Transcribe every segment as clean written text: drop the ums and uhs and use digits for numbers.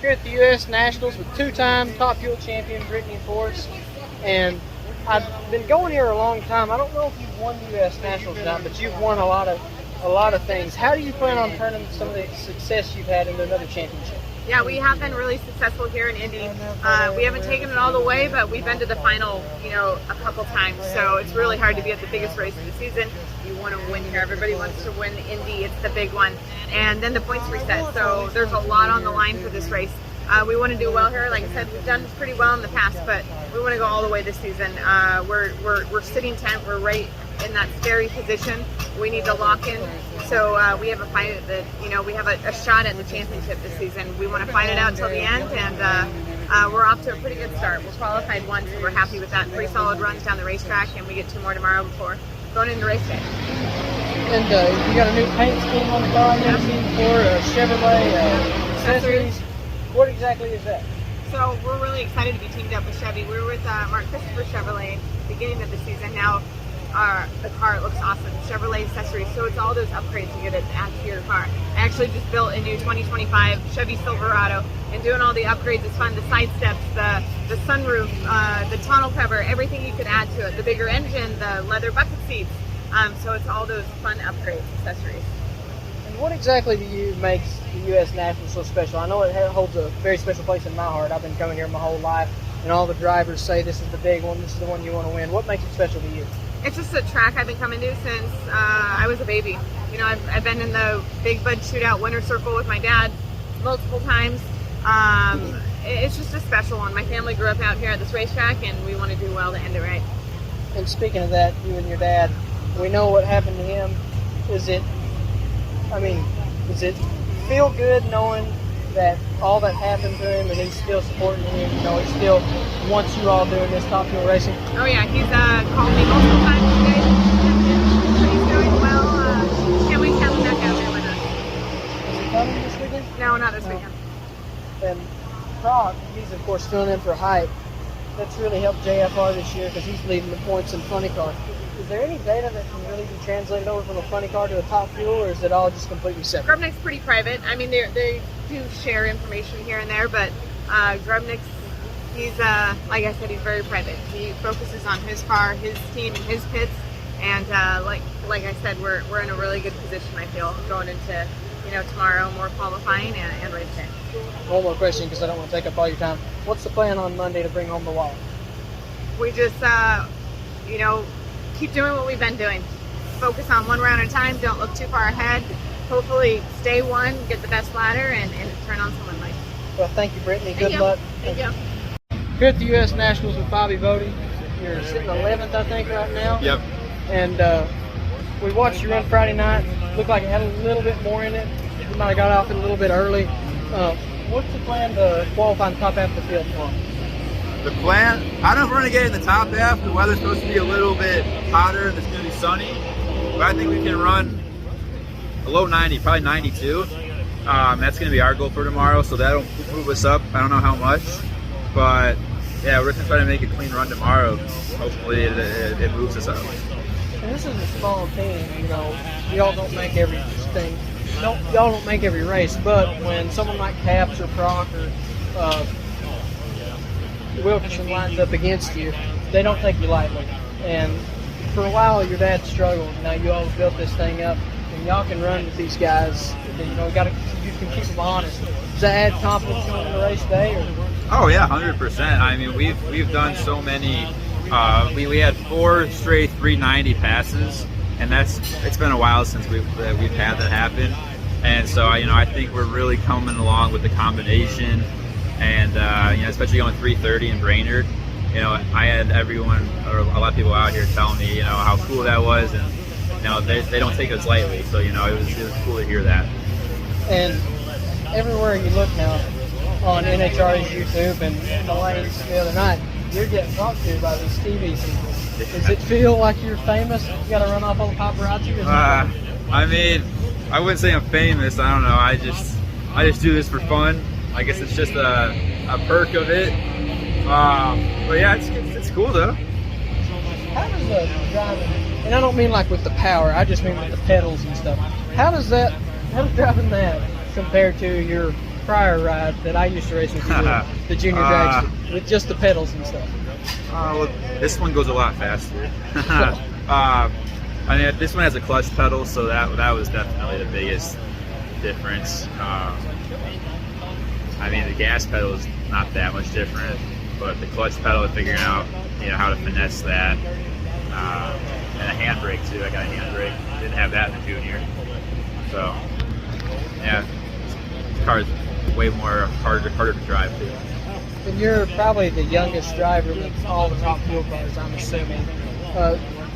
here at the U.S. Nationals with two-time Top Fuel champion Brittany Force. And I've been going here a long time. I don't know if you've won the U.S. Nationals or not, but you've won a lot of things. How do you plan on turning some of the success you've had into another championship? Yeah, we have been really successful here in Indy. We haven't taken it all the way, but we've been to the final, a couple times. So it's really hard to be at the biggest race of the season. You want to win here. Everybody wants to win Indy. It's the big one. And then the points reset. So there's a lot on the line for this race. We want to do well here. Like I said, we've done pretty well in the past, but we want to go all the way this season. We're sitting 10th. We're right in that scary position. We need to lock in. So we have a fight that, we have a shot at the championship this season. We want to fight it out until the end, and we're off to a pretty good start. We're qualified once, so we're happy with that. 3 solid runs down the racetrack, and we get 2 more tomorrow before going into race day. And you got a new paint scheme on the car I've never seen before, Chevrolet accessories. What exactly is that? So we're really excited to be teamed up with Chevy. We were with Mark Christopher Chevrolet beginning of the season. Now the car looks awesome. Chevrolet accessories. So it's all those upgrades you get to add to your car. I actually just built a new 2025 Chevy Silverado, and doing all the upgrades is fun. The side steps, the sunroof, the tonneau cover, everything you could add to it. The bigger engine, the leather bucket seats. So it's all those fun upgrades, accessories. And what exactly do you makes the U.S. Nationals so special? I know it holds a very special place in my heart. I've been coming here my whole life, and all the drivers say this is the big one, this is the one you want to win. What makes it special to you? It's just a track I've been coming to since I was a baby. I've been in the Big Bud Shootout winner circle with my dad multiple times. It's just a special one. My family grew up out here at this racetrack, and we want to do well to end it right. And speaking of that, you and your dad, we know what happened to him. Does it feel good knowing that all that happened to him and he's still supporting you? He still wants you all doing this Top Fuel racing? Oh yeah, he's called me multiple times today. He's doing well. Can't wait to have him back out there with us. Is he coming this weekend? No, not this weekend. And Brock, he's of course filling in for Hart. That's really helped JFR this year because he's leading the points in funny car. Is there any data that can really be translated over from a funny car to a Top Fuel, or is it all just completely separate? Grubnick's pretty private. I mean, they do share information here and there, but Grubnick's, he's, like I said, he's very private. He focuses on his car, his team, and his pits, and like I said, we're in a really good position, I feel, going into tomorrow, more qualifying and race day. One more question, because I don't want to take up all your time. What's the plan on Monday to bring home the wallet? We just, keep doing what we've been doing. Focus on one round at a time. Don't look too far ahead. Hopefully stay one, get the best ladder, and turn on someone nice. Well, thank you, Brittany. Good luck. Thank you. Here at the U.S. Nationals with Bobby Bodie. You're sitting 11th, I think, right now. Yep. And we watched you run Friday night. Looked like it had a little bit more in it. You might have got off it a little bit early. What's the plan to qualify in the top half of the field tomorrow? The plan, I don't know if we're going to get in the top half. The weather's supposed to be a little bit hotter and it's going to be sunny. But I think we can run a low 90, probably 92. That's going to be our goal for tomorrow, so that'll move us up. I don't know how much. But yeah, we're going to try to make a clean run tomorrow. Hopefully it moves us up. And this is a small team, y'all don't make everything. Y'all don't make every race, but when someone like Caps or Proc or Wilkinson lines up against you, they don't take you lightly. And for a while, your dad struggled. Now you all built this thing up, and y'all can run with these guys. You can keep them honest. Does that add confidence going into race day? Or? Oh yeah, 100%. I mean, we've done so many. We had 4 straight 390 passes, and it's been a while since we've had that happen. And so I think we're really coming along with the combination. And especially going 330 in Brainerd, I had everyone or a lot of people out here telling me, how cool that was, and they don't take us lightly. So it was cool to hear that. And everywhere you look now on NHRA's YouTube and in the lanes the other night, you're getting talked to by these TV people. Does it feel like you're famous? You got to run off on the paparazzi? I mean, I wouldn't say I'm famous. I don't know. I just do this for fun. I guess it's just a perk of it. But yeah, it's cool though. How does driving, and I don't mean like with the power, I just mean with the pedals and stuff. How does driving that compare to your prior ride that I used to race with you, the junior dragster, with just the pedals and stuff? Well, this one goes a lot faster. I mean, this one has a clutch pedal, so that was definitely the biggest difference. I mean, the gas pedal is not that much different, but the clutch pedal, figuring out how to finesse that, and a handbrake too. I got a handbrake. Didn't have that in the junior, so yeah, this car is way more harder to drive too. And you're probably the youngest driver with all the top fuel cars, I'm assuming.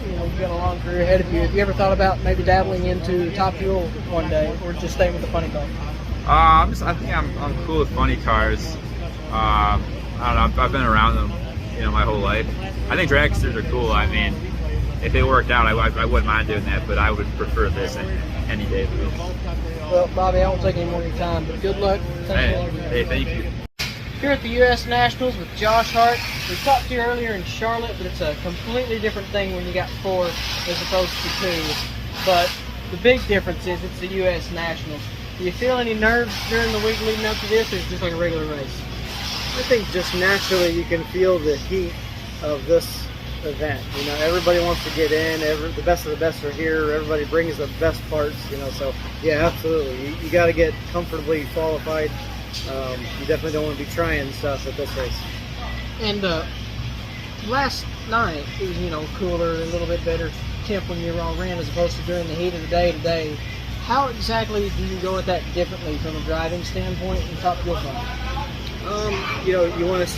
You've got a long career ahead of you. Have you ever thought about maybe dabbling into top fuel one day, or just staying with the funny car? I think I'm cool with funny cars. I don't know. I've been around them, my whole life. I think dragsters are cool. I mean, if it worked out, I wouldn't mind doing that, but I would prefer this any day of the week. Well, Bobby, I won't take any more of your time, but good luck. Hey, thank you. Here at the U.S. Nationals with Josh Hart. We talked to you earlier in Charlotte, but it's a completely different thing when you got 4 as opposed to 2. But the big difference is it's the U.S. Nationals. Do you feel any nerves during the week leading up to this, or is it just like a regular race? I think just naturally you can feel the heat of this event. Everybody wants to get in. The best of the best are here. Everybody brings the best parts. So yeah, absolutely. You got to get comfortably qualified. You definitely don't want to be trying stuff at this race. And last night it was cooler, a little bit better temp when you were all ran as opposed to during the heat of the day today. How exactly do you go at that differently from a driving standpoint in top fuel car? You want to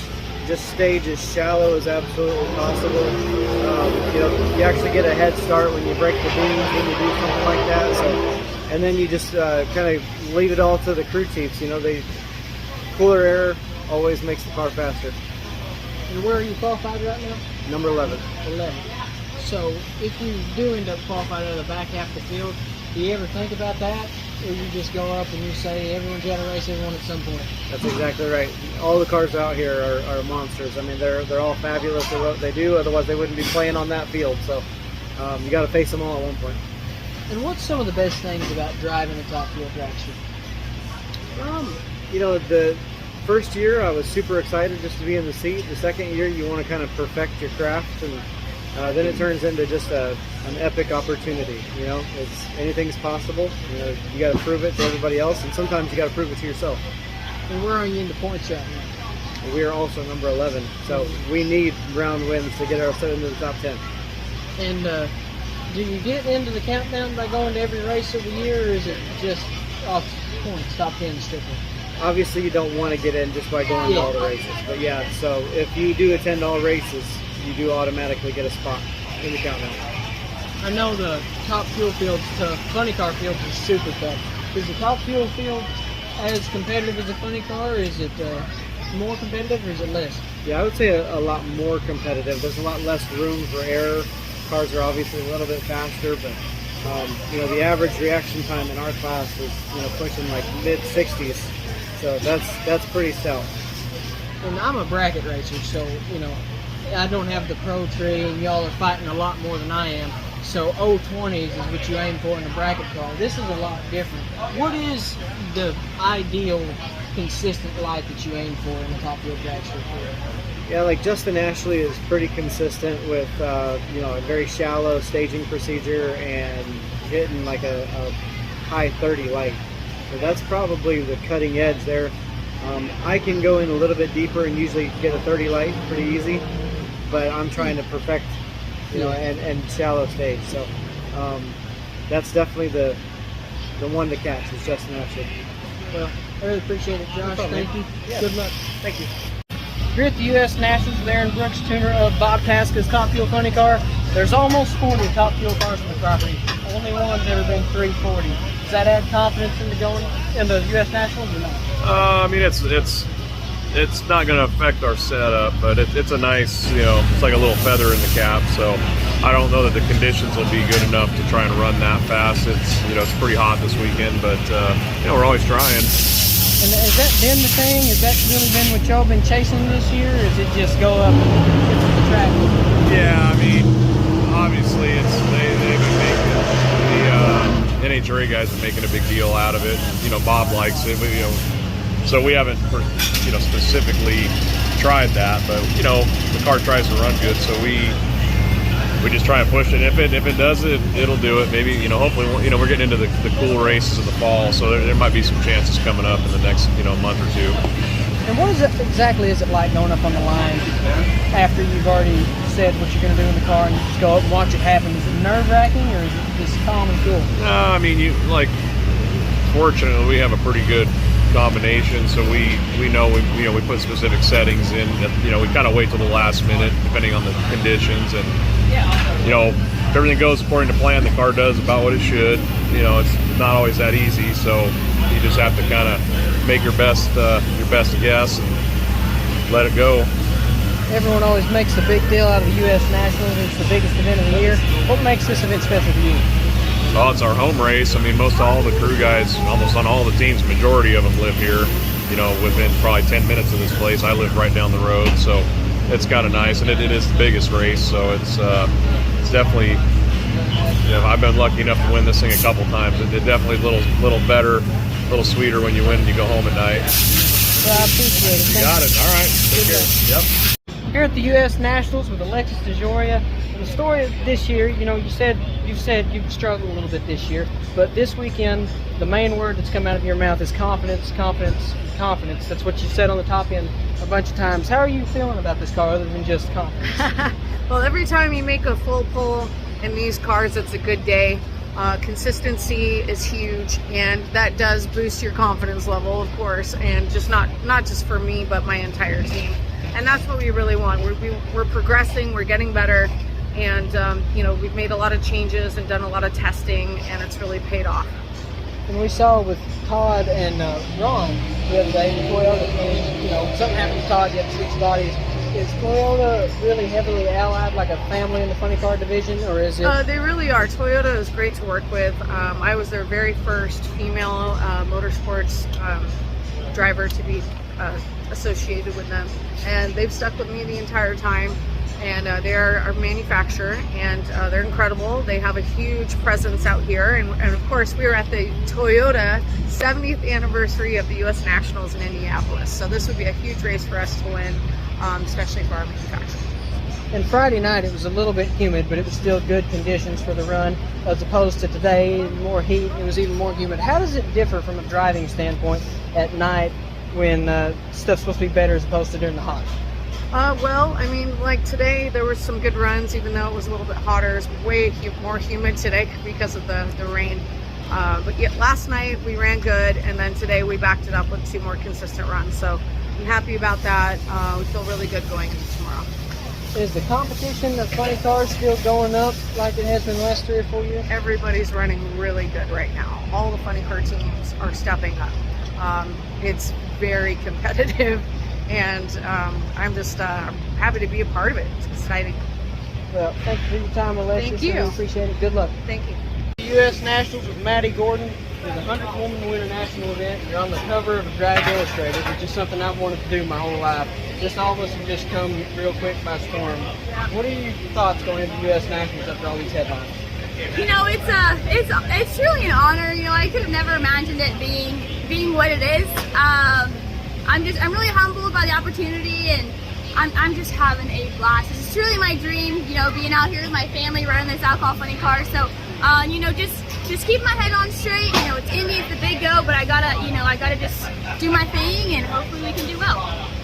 just stage as shallow as absolutely possible. You actually get a head start when you break the beams, when you do something like that. So, and then you just kind of leave it all to the crew chiefs. Cooler air always makes the car faster. And where are you qualified right now? Number 11. 11. So if you do end up qualified out of the back half of the field, do you ever think about that? Or you just go up and you say everyone's got to race everyone at some point? That's exactly right. All the cars out here are monsters. I mean, they're all fabulous at what they do. Otherwise, they wouldn't be playing on that field. So you got to face them all at one point. And what's some of the best things about driving a top fuel dragster? The first year I was super excited just to be in the seat. The second year you want to kind of perfect your craft, and then it turns into just an epic opportunity. Anything's possible. You got to prove it to everybody else, and sometimes you got to prove it to yourself. And where are you in the points right now? We are also number 11, so we need round wins to get ourselves into the top 10. And do you get into the countdown by going to every race of the year, or is it just off points, top 10 strictly? Obviously, you don't want to get in just by going to all the races. But yeah, so if you do attend all races, you do automatically get a spot in the countdown. I know the top fuel field's tough. Funny car fields are super tough. Is the top fuel field as competitive as a funny car, or is it more competitive, or is it less? Yeah, I would say a lot more competitive. There's a lot less room for error. Cars are obviously a little bit faster, but the average reaction time in our class is pushing like mid-60s. So that's pretty stout. And I'm a bracket racer, so I don't have the pro tree, and y'all are fighting a lot more than I am. So 020s is what you aim for in a bracket car. This is a lot different. What is the ideal consistent light that you aim for in the top fuel dragster? Yeah, like Justin Ashley is pretty consistent with a very shallow staging procedure and hitting like a high 30 light. So that's probably the cutting edge there. I can go in a little bit deeper and usually get a 30 light pretty easy, but I'm trying to perfect, and shallow stage. So that's definitely the one to catch is Justin Ashley. Well, I really appreciate it, Josh. Thank you. Yeah. Good luck. Thank you. Here at the U.S. Nationals with Aaron Brooks, tuner of Bob Tasca's Top Fuel Funny Car. There's almost 40 top fuel cars on the property. Only one's ever been 340. Does that add confidence into going in the U.S. Nationals or not? I mean, it's not going to affect our setup, but it's a nice, it's like a little feather in the cap. So I don't know that the conditions will be good enough to try and run that fast. It's pretty hot this weekend, but we're always trying. And has that been the thing? Has that really been what y'all been chasing this year? Or is it just go up and get to the track? Yeah, I mean, obviously they've been making the NHRA guys are making a big deal out of it. Bob likes it. So we haven't, specifically tried that, but the car tries to run good, so we just try and push it. If it does it, it'll do it. Maybe hopefully we're getting into the cool races of the fall, so there might be some chances coming up in the next month or two. And what exactly is it like going up on the line after you've already said what you're going to do in the car and you just go up and watch it happen? Is it nerve-wracking or is it just calm and cool? No, I mean, fortunately we have a pretty good combination, so we know we put specific settings in. We kind of wait till the last minute depending on the conditions, and if everything goes according to plan, the car does about what it should. It's not always that easy, so you just have to kind of make your best guess and let it go. Everyone always makes a big deal out of the U.S. Nationals. It's the biggest event of the year. What makes this event special to you? Well, it's our home race. I mean, most all the crew guys, almost on all the teams, majority of them live here, within probably 10 minutes of this place. I live right down the road, so it's kind of nice, and it is the biggest race, so it's definitely, I've been lucky enough to win this thing a couple times. It definitely a little better, a little sweeter when you win and you go home at night. Well, I appreciate it. Got it. All right. Take care. Yep. Here at the U.S. Nationals with Alexis DeJoria. The story of this year, you've said you've struggled a little bit this year, but this weekend, the main word that's come out of your mouth is confidence, confidence, confidence. That's what you said on the top end a bunch of times. How are you feeling about this car other than just confidence? Well, every time you make a full pull in these cars, it's a good day. Consistency is huge, and that does boost your confidence level, of course, and just not just for me, but my entire team. And that's what we really want. We're progressing, we're getting better, and we've made a lot of changes and done a lot of testing, and it's really paid off. And we saw with Todd and Ron the other day, the Toyota team, something happened to Todd, you had to switch bodies. Is Toyota really heavily allied, like a family in the funny car division, or is it? They really are. Toyota is great to work with. I was their very first female motorsports driver to be associated with them, and they've stuck with me the entire time. And they're our manufacturer, and they're incredible. They have a huge presence out here, and of course we were at the Toyota 70th anniversary of the U.S. Nationals in Indianapolis, so this would be a huge race for us to win, especially for our manufacturer. And Friday night it was a little bit humid, but it was still good conditions for the run, as opposed to today, more heat, it was even more humid. How does it differ from a driving standpoint at night when stuff's supposed to be better as opposed to during the hot? Well, I mean, like today, there were some good runs, even though it was a little bit hotter. It's way more humid today because of the rain. But yet last night we ran good, and then today we backed it up with 2 more consistent runs. So I'm happy about that. We feel really good going into tomorrow. Is the competition of funny cars still going up like it has been the last 3 or 4 years? Everybody's running really good right now. All the funny car teams are stepping up. It's very competitive. And I'm just happy to be a part of it. It's exciting. Well, thank you for your time, Alexis. Thank you. I really appreciate it. Good luck. Thank you. The U.S. Nationals with Maddy Gordon is a 100th woman to win a national event. You're on the cover of a Drag Illustrated, which is something I've wanted to do my whole life. Just all of us have just come real quick by storm. What are your thoughts going into the U.S. Nationals after all these headlines? It's truly an honor. I could have never imagined it being what it is. I'm really humbled by the opportunity, and I'm just having a blast. This is truly my dream, being out here with my family running this alcohol funny car. So, just keep my head on straight. It's Indy, it's the big go, but I gotta just do my thing, and hopefully we can do well.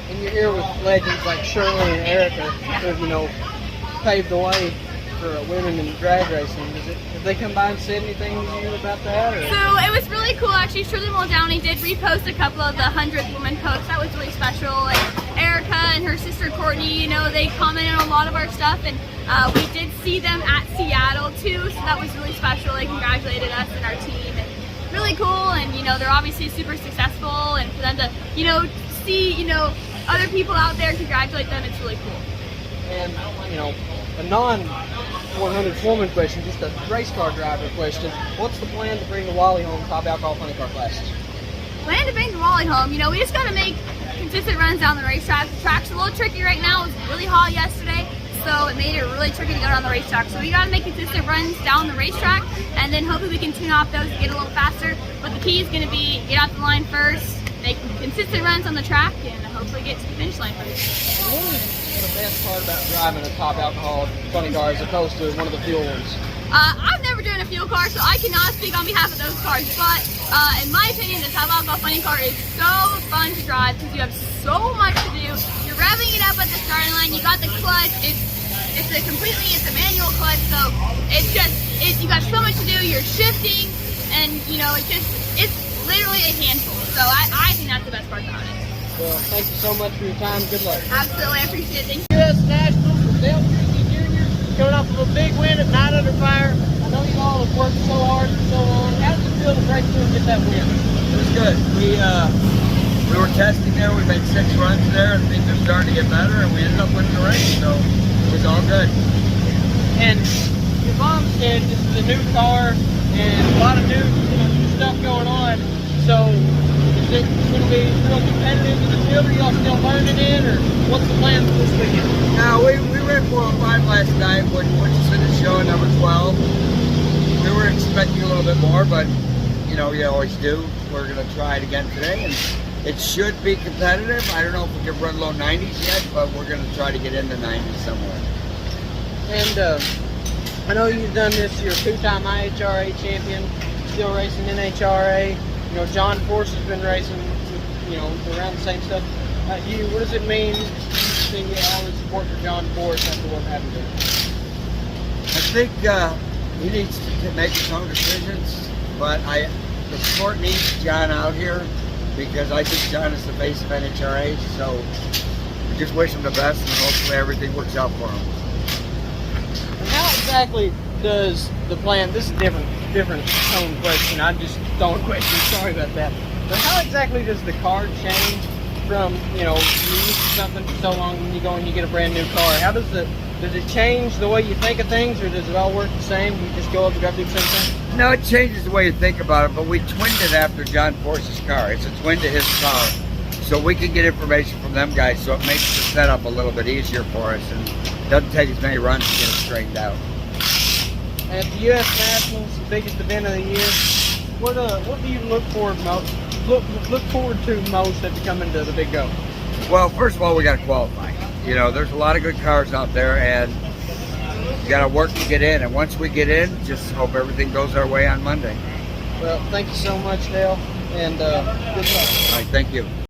And you're here with legends like Shirley and Erica, who paved the way for women in drag racing. Did they come by and say anything to you about that? Or? So it was really cool, actually. Shirley Muldowney did repost a couple of the 100th woman posts. That was really special. And Erica and her sister Courtney, they commented on a lot of our stuff, and we did see them at Seattle too, so that was really special. They congratulated us and our team, and really cool. And they're obviously super successful, and for them to see other people out there congratulate them, it's really cool. And a non-100th woman question, just a race car driver question. What's the plan to bring the Wally home top alcohol funny car classes? Plan to bring the Wally home. We just got to make consistent runs down the racetrack. The track's a little tricky right now. It was really hot yesterday, so it made it really tricky to go down the racetrack. So we got to make consistent runs down the racetrack, and then hopefully we can tune off those to get a little faster. But the key is going to be get out the line first, make consistent runs on the track and hopefully get to the finish line first. What is the best part about driving a top alcohol funny car as opposed to one of the fuel ones? I've never driven a fuel car, so I cannot speak on behalf of those cars, but in my opinion, the top alcohol funny car is so fun to drive because you have so much to do. You're revving it up at the starting line, you got the clutch, it's a manual clutch, so you got so much to do, you're shifting, and you know, it's literally a handful, so I think that's the best part about it. Well, thank you so much for your time. Good luck. Absolutely, I appreciate it. Thank you. U.S. Nationals with Dale Creasy Jr. coming off of a big win at Night Under Fire. I know you all have worked so hard for so long. How did it feel to break through and get that win? It was good. We were testing there. We made 6 runs there, and things are starting to get better, and we ended up winning the race, so it was all good. And your mom said this is a new car and a lot of new stuff going on. So is it going to be real competitive in the field? Are y'all still learning it, or what's the plan for this weekend? Now, we ran 405 last night, which finished showing number 12. We were expecting a little bit more, but you always do. We're going to try it again today, and it should be competitive. I don't know if we can run low 90s yet, but we're going to try to get into 90s somewhere. And I know you've done this. You're a 2-time IHRA champion, still racing NHRA. John Force has been racing, around the same stuff. What does it mean seeing all the support for John Force after what happened to him? I think he needs to make his own decisions, but the sport needs John out here because I think John is the face of NHRA, so we just wish him the best and hopefully everything works out for him. And how exactly does the plan, this is a different tone question, I'm just throwing questions, sorry about that. But how exactly does the car change from, you used to something for so long and you go and you get a brand new car? How does it change the way you think of things, or does it all work the same? You just go up and grab the same thing? No, it changes the way you think about it, but we twinned it after John Force's car. It's a twin to his car. So we can get information from them guys, so it makes the setup a little bit easier for us and doesn't take as many runs to get it straightened out. At the U.S. Nationals, the biggest event of the year, what do you look forward to most after coming to the Big Go? Well, first of all, we got to qualify. There's a lot of good cars out there, and you got to work to get in. And once we get in, just hope everything goes our way on Monday. Well, thank you so much, Dale, and good luck. All right, thank you.